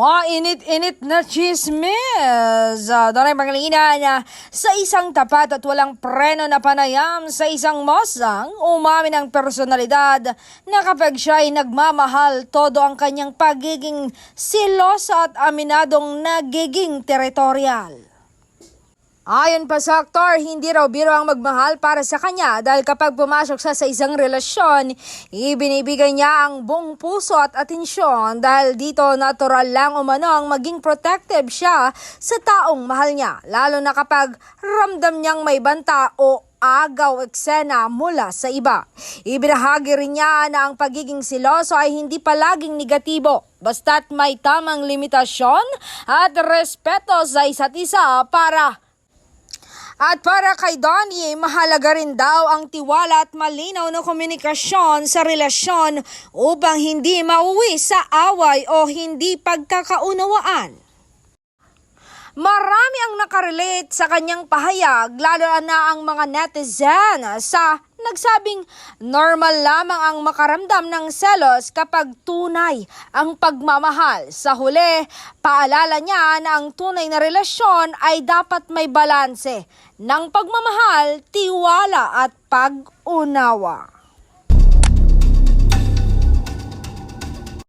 Mainit-init na chismis. Doon ay pangalinan sa isang tapat at walang preno na panayam sa isang mosang, umamin ang personalidad na kapag siya ay nagmamahal, todo ang kanyang pagiging silosa at aminadong nagiging teritorial. Ayon pa sa aktor, hindi raw biro ang magmahal para sa kanya dahil kapag pumasok siya sa isang relasyon, ibinibigay niya ang buong puso at atensyon dahil dito natural lang umano ang maging protective siya sa taong mahal niya, lalo na kapag ramdam niyang may banta o agaw eksena mula sa iba. Ibinahagi rin niya na ang pagiging siloso ay hindi palaging negatibo, basta't may tamang limitasyon at respeto sa isa't isa para kay Donnie, mahalaga rin daw ang tiwala at malinaw na komunikasyon sa relasyon upang hindi mauwi sa away o hindi pagkakaunawaan. Marami ang nakarelate sa kanyang pahayag, lalo na ang mga netizen sa nagsabing normal lamang ang makaramdam ng selos kapag tunay ang pagmamahal. Sa huli, paalala niya na ang tunay na relasyon ay dapat may balanse ng pagmamahal, tiwala at pag-unawa.